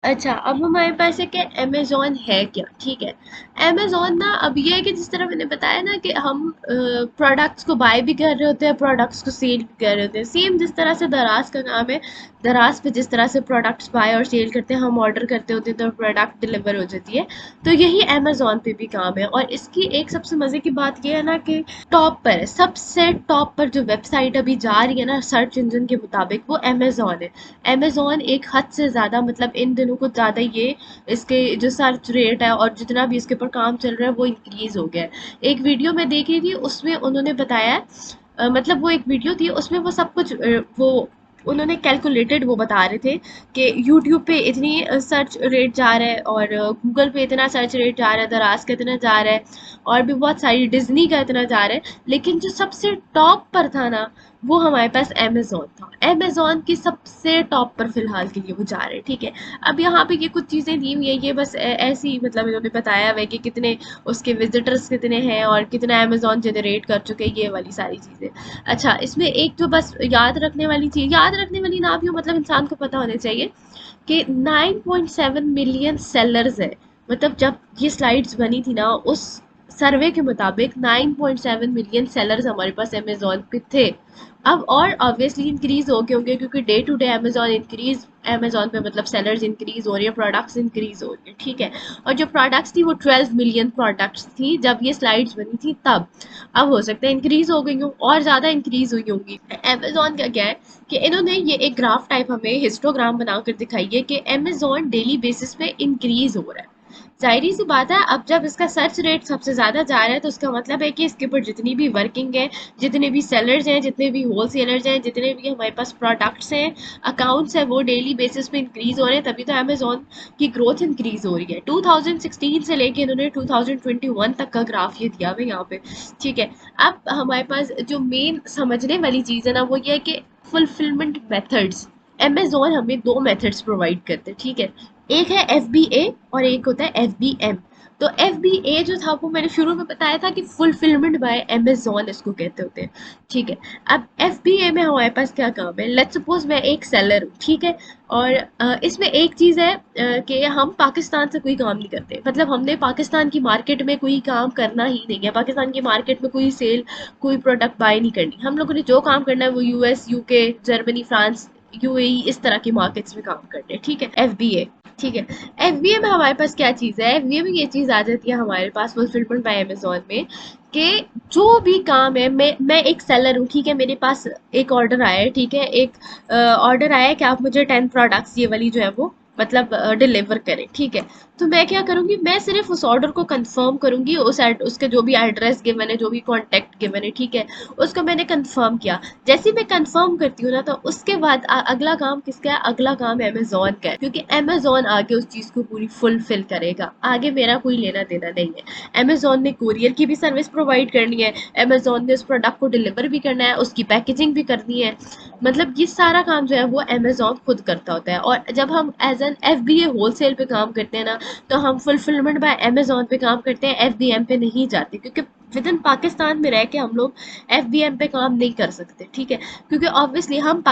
अच्छा, अब हमारे पास है कि अमेज़न है क्या? ठीक है। अमेज़न ना अब ये है कि जिस तरह मैंने बताया ना कि हम प्रोडक्ट्स को बाय भी कर रहे होते हैं, प्रोडक्ट्स को सेल भी कर रहे होते हैं। सेम जिस तरह से दराज़ का काम है, दराज़ पे जिस तरह से प्रोडक्ट्स बाय और सेल करते हैं, हम ऑर्डर करते होते हैं तो प्रोडक्ट डिलीवर हो जाती है। तो यही अमेज़न पे भी काम है और इसकी एक सबसे मज़े की बात ये है ना कि टॉप पर है, सबसे टॉप पर जो वेबसाइट अभी जा रही है ना सर्च इंजन के मुताबिक, वो अमेज़न है। अमेज़न एक हद से ज़्यादा मतलब इन दिनों कुछ ज़्यादा ये इसके जो सर्च रेट है और जितना भी इसके ऊपर काम चल रहा है वो इंक्रीज़ हो गया है। एक वीडियो मैं देख रही थी उसमें उन्होंने बताया मतलब वो एक वीडियो थी उसमें वो सब कुछ वो उन्होंने कैलकुलेटेड वो बता रहे थे कि यूट्यूब पे इतनी सर्च रेट जा रहा है और गूगल पे इतना सर्च रेट जा रहा है, दराज का इतना जा रहा है और भी बहुत सारी डिज्नी का इतना जा रहा है, लेकिन जो सबसे टॉप पर था ना वो हमारे पास अमेज़न था। अमेज़न की सबसे टॉप पर फ़िलहाल के लिए वो जा रहे हैं, ठीक है। अब यहाँ पे ये कुछ चीज़ें दी हुई हैं, ये बस ऐसे ही मतलब इन्होंने बताया हुआ है कि कितने उसके विज़िटर्स कितने हैं और कितना अमेज़न जनरेट कर चुके हैं, ये वाली सारी चीज़ें। अच्छा, इसमें एक जो बस याद रखने वाली चीज़, याद रखने वाली ना भी हो मतलब इंसान को पता होना चाहिए कि 9.7 मिलियन सेलर्स है। मतलब जब ये स्लाइड्स बनी थी ना उस सर्वे के मुताबिक 9.7 मिलियन सेलर्स हमारे पास अमेज़न पे थे। अब और ऑब्वियसली इंक्रीज हो गए होंगे क्योंकि डे टू डे अमेज़न पे मतलब सेलर्स इंक्रीज हो रही है, प्रोडक्ट्स इंक्रीज हो रही है, ठीक है। और जो प्रोडक्ट्स थी वो 12 मिलियन प्रोडक्ट्स थी जब ये स्लाइड्स बनी थी तब। अब हो सकता है इंक्रीज हो गई हो और ज़्यादा इंक्रीज हुई होंगी। अमेज़न का क्या है कि इन्होंने ये एक ग्राफ टाइप हमें हिस्टोग्राम बनाकर दिखाई है कि अमेज़न डेली बेसिस पे इंक्रीज हो रहा है। ज़ाहिर सी बात है अब जब इसका सर्च रेट सबसे ज़्यादा जा रहा है तो उसका मतलब है कि इसके ऊपर जितनी भी वर्किंग है, जितने भी सेलर्स हैं, जितने भी होल सेलर्स हैं, जितने भी हमारे पास प्रोडक्ट्स हैं, अकाउंट्स हैं, वो डेली बेसिस पे इंक्रीज हो रहे हैं, तभी तो अमेज़न की ग्रोथ इंक्रीज हो रही है। 2016 से लेके इन्होंने 2021 तक का ग्राफ ये दिया हुआ है यहाँ पे, ठीक है। अब हमारे पास जो मेन समझने वाली चीज़ है ना वो ये है कि फुलफिलमेंट मेथड्स, अमेज़न हमें दो मेथड्स प्रोवाइड करते हैं, ठीक है। एक है FBA और एक होता है FBM। तो FBA जो था वो मैंने शुरू में बताया था कि फुलफिलमेंट बाय अमेज़न इसको कहते होते हैं, ठीक है। अब FBA में हमारे पास क्या काम है, लेट्स सपोज मैं एक सेलर हूँ, ठीक है। और इसमें एक चीज़ है कि हम पाकिस्तान से कोई काम नहीं करते, मतलब हमने पाकिस्तान की मार्केट में कोई काम करना ही नहीं है, पाकिस्तान की मार्केट में कोई सेल कोई प्रोडक्ट बाय नहीं करनी। हम लोगों ने जो काम करना है वो US UK Germany France UAE इस तरह की मार्केट्स में काम करते हैं, ठीक है। FBA, ठीक है। FBA में हमारे पास क्या चीज़ है, FBA में ये चीज़ आ जाती है हमारे पास फुलफिलमेंट बाय अमेज़न में कि जो भी काम है, मैं एक सेलर हूँ, ठीक है। मेरे पास एक ऑर्डर आया है, ठीक है। एक ऑर्डर आया है कि आप मुझे 10 प्रोडक्ट्स ये वाली जो है वो मतलब डिलीवर करें, ठीक है। तो मैं क्या करूँगी, मैं सिर्फ उस ऑर्डर को कंफर्म करूँगी, उसके जो भी एड्रेस गिवन है, जो भी कॉन्टैक्ट गिवन है, ठीक है, उसको मैंने कंफर्म किया। जैसे ही मैं कंफर्म करती हूँ ना तो उसके बाद अगला काम किसका है, अगला काम अमेज़न का है, क्योंकि अमेज़न आगे उस चीज़ को पूरी फुलफिल करेगा, आगे मेरा कोई लेना देना नहीं है। अमेज़न ने कुरियर की भी सर्विस प्रोवाइड करनी है, अमेज़न ने उस प्रोडक्ट को डिलीवर भी करना है, उसकी पैकेजिंग भी करनी है, मतलब ये सारा काम जो है वो अमेज़न खुद करता होता है। और जब हम एज एन FBA होलसेल पे काम करते हैं ना तो हम फुलफिलमेंट बाय अमेज़न पे काम करते हैं, FBM पे नहीं जाते, क्योंकि विद इन पाकिस्तान में रह के हम लोग FBM पे काम नहीं कर सकते, ठीक है। क्योंकि ऑब्वियसली हम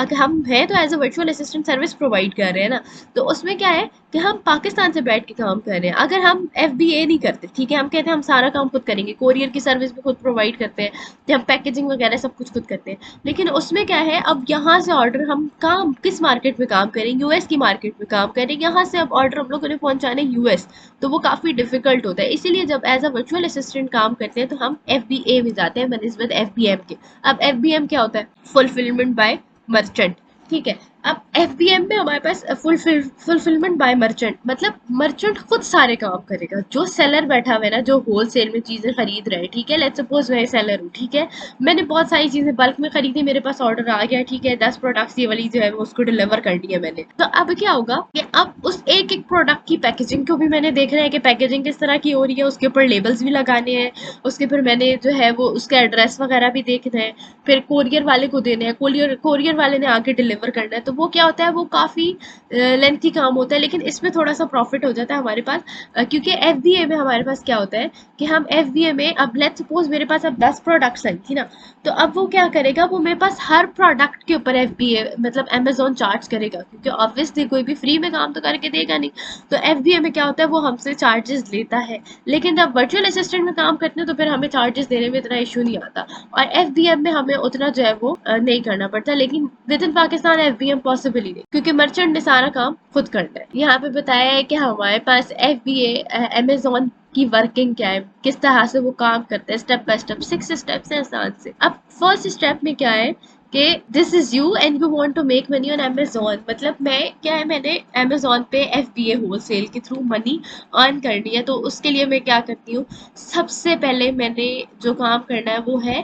हैं तो as a virtual assistant service provide कर रहे हैं ना, तो उसमें क्या है कि हम पाकिस्तान से बैठ के काम कर रहे हैं। अगर हम FBA नहीं करते, ठीक है, हम कहते हैं हम सारा काम खुद करेंगे, कोरियर की सर्विस भी खुद प्रोवाइड करते हैं, हम पैकेजिंग वगैरह सब कुछ खुद करते हैं, लेकिन उसमें क्या है, अब यहाँ से ऑर्डर हम काम किस मार्केट में काम करें, US की मार्केट में काम करें, यहाँ से अब ऑर्डर हम लोगों ने पहुँचाने US, तो वो काफ़ी डिफिकल्ट होता है। इसीलिए जब एज अ वर्चुअल असिस्टेंट काम करते हैं तो हम FBA में जाते हैं बनस्बत FBM के। अब FBM क्या होता है, फुलफिलमेंट बाय मर्चेंट, ठीक है। अब FBM में हमारे पास फुलफिलमेंट बाय मर्चेंट, मतलब मर्चेंट खुद सारे काम करेगा, जो सेलर बैठा हुआ है ना, जो होल सेल में चीज़ें खरीद रहे हैं, ठीक है। लेट्स सपोज मैं सेलर हूँ, ठीक है, मैंने बहुत सारी चीज़ें बल्क में खरीदी, मेरे पास ऑर्डर आ गया, ठीक है, 10 प्रोडक्ट्स ये वाली जो है वो उसको डिलीवर करनी है मैंने। तो अब क्या होगा कि अब उस एक एक प्रोडक्ट की पैकेजिंग को भी मैंने देखना है कि पैकेजिंग किस तरह की हो रही है, उसके ऊपर लेबल्स भी लगाने हैं, उसके फिर मैंने जो है वो उसका एड्रेस वगैरह भी देखना है, फिर कोरियर वाले को देने हैं, कोरियर कोरियर वाले ने आके डिलीवर करना है। तो तो वो क्या होता है, वो काफ़ी लेंथी काम होता है, लेकिन इसमें थोड़ा सा प्रॉफिट हो जाता है हमारे पास। क्योंकि FBA में हमारे पास क्या होता है कि हम FBA में, अब लेट्स सपोज मेरे पास अब 10 प्रोडक्ट्स आई थी ना, तो अब वो क्या करेगा, वो मेरे पास हर प्रोडक्ट के ऊपर FBA मतलब अमेजोन चार्ज करेगा, क्योंकि ऑब्वियसली कोई भी फ्री में काम तो करके देगा नहीं। तो FBA में क्या होता है, वो हमसे चार्जेस लेता है। लेकिन जब वर्चुअल असिस्टेंट में काम करते हैं तो फिर हमें चार्जेस देने में इतना इशू नहीं आता, और FBM में हमें उतना जो है वो नहीं करना पड़ता। लेकिन within Pakistan FBM possible ही नहीं, क्योंकि मर्चेंट ने सारा काम खुद करना है। यहाँ पे बताया है कि हमारे पास FBA अमेजोन की वर्किंग क्या है, किस तरह से वो काम करता है, स्टेप बाय स्टेप 6 स्टेप्स हैं आसान से। अब फर्स्ट स्टेप में क्या है कि this is you and you want to make money on Amazon, मतलब मैं क्या है, मैंने अमेजोन पे FBA होलसेल के थ्रू मनी अर्न करनी है। तो उसके लिए मैं क्या करती हूँ, सबसे पहले मैंने जो काम करना है वो है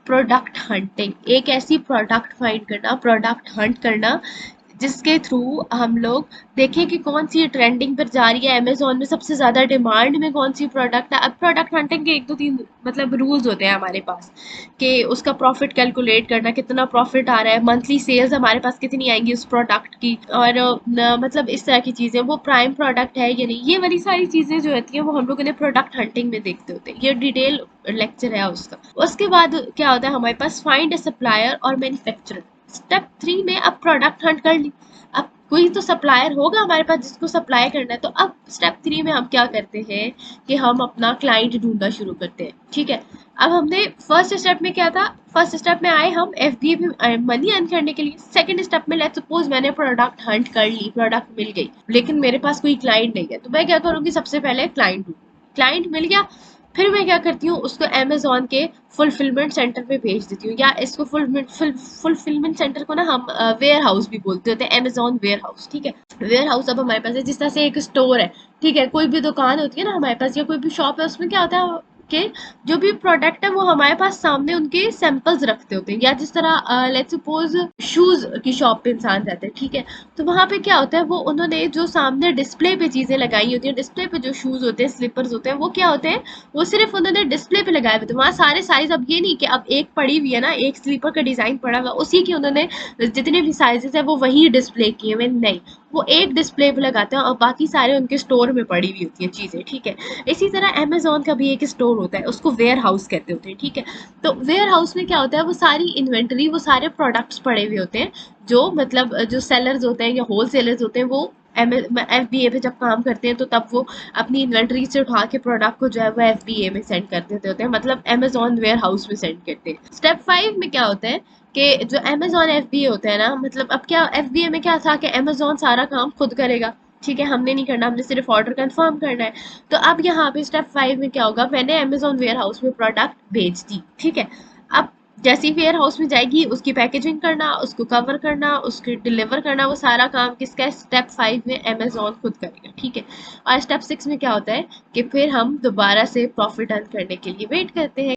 प्रोडक्ट हंटिंग। एक ऐसी प्रोडक्ट फाइंड करना, प्रोडक्ट हंट करना, जिसके थ्रू हम लोग देखें कि कौन सी ट्रेंडिंग पर जा रही है, अमेजोन में सबसे ज़्यादा डिमांड में कौन सी प्रोडक्ट है। अब प्रोडक्ट हंटिंग के 1 2 3 मतलब रूल्स होते हैं हमारे पास, कि उसका प्रॉफिट कैलकुलेट करना, कितना प्रॉफिट आ रहा है, मंथली सेल्स हमारे पास कितनी आएंगी उस प्रोडक्ट की, और मतलब इस तरह की चीज़ें, वो प्राइम प्रोडक्ट है या नहीं, ये वाली सारी चीज़ें जो होती हैं वो हम लोगों ने प्रोडक्ट हंटिंग में देखते होते हैं। ये डिटेल लेक्चर है उसका। उसके बाद क्या होता है हमारे पास, फाइंड अ सप्लायर और मैन्युफैक्चरर। स्टेप 3 में अब प्रोडक्ट हंट कर ली, अब कोई तो सप्लायर होगा हमारे पास जिसको सप्लाई करना है। तो अब स्टेप 3 में हम क्या करते हैं कि हम अपना क्लाइंट ढूंढना शुरू करते हैं। ठीक है, अब हमने फर्स्ट स्टेप में क्या था, फर्स्ट स्टेप में आए हम FBA में मनी अर्न करने के लिए। सेकंड स्टेप में लेट्स सपोज मैंने प्रोडक्ट हंट कर ली, प्रोडक्ट मिल गई, लेकिन मेरे पास कोई क्लाइंट नहीं है, तो मैं क्या करूँगी, सबसे पहले क्लाइंट ढूंढूंगी। क्लाइंट मिल गया, फिर मैं क्या करती हूँ, उसको अमेजोन के फुलफिलमेंट सेंटर पे भेज देती हूँ, या इसको फुलफिलमेंट सेंटर को ना हम वेयर हाउस भी बोलते होते हैं, अमेजोन वेयर हाउस। ठीक है, वेयर हाउस अब हमारे पास है जिस तरह से एक स्टोर है। ठीक है, कोई भी दुकान होती है ना हमारे पास, या कोई भी शॉप है, उसमें क्या होता है कि जो भी प्रोडक्ट है वो हमारे पास सामने उनके सैंपल्स रखते होते हैं। या जिस तरह लेट्स सपोज शूज की शॉप पे इंसान जाते हैं, ठीक है, तो वहां पे क्या होता है, वो उन्होंने जो सामने डिस्प्ले पे चीजें लगाई होती हैं, डिस्प्ले पे जो शूज होते हैं, स्लीपर्स होते हैं, वो क्या होते हैं, वो सिर्फ उन्होंने डिस्प्ले पे लगाए हुए थे। वहाँ सारे साइज, अब ये नहीं कि अब एक पड़ी हुई है ना, एक स्लीपर का डिजाइन पड़ा हुआ, उसी की उन्होंने जितने भी साइजेस है वो वही डिस्प्ले किए हुए, नहीं, वो एक डिस्प्ले पे लगाते हैं और बाकी सारे उनके स्टोर में पड़ी हुई होती है चीजें। ठीक है, इसी तरह अमेजोन का भी एक स्टोर होता है, उसको वेयर हाउस कहते होते हैं। ठीक है, तो वेयर हाउस में क्या होता है, वो सारी इन्वेंटरी, वो सारे प्रोडक्ट्स पड़े हुए होते हैं, जो मतलब जो सेलर्स होते हैं या होल सेलर्स होते हैं, वो FBA पे जब काम करते हैं तो तब वो अपनी इन्वेंटरी से उठा के प्रोडक्ट को जो है वो FBA में सेंड कर देते होते हैं, मतलब अमेजोन वेयर हाउस में सेंड करते हैं। स्टेप 5 में क्या होता है कि जो अमेजोन FBA होता है ना, मतलब अब क्या FBA में क्या था कि अमेजोन सारा काम खुद करेगा। ठीक है, हमने नहीं करना, हमने सिर्फ ऑर्डर कंफर्म करना है। तो अब यहाँ पे स्टेप 5 में क्या होगा, मैंने अमेजोन वेयर हाउस में प्रोडक्ट भेज दी। ठीक है, अब जैसी वेयर हाउस में जाएगी, उसकी पैकेजिंग करना, उसको कवर करना, उसको डिलीवर करना, वो सारा काम किसका है, स्टेप 5 में अमेजोन खुद करेगा। ठीक है, और स्टेप 6 में क्या होता है कि फिर हम दोबारा से प्रॉफिट अर्न करने के लिए वेट करते हैं।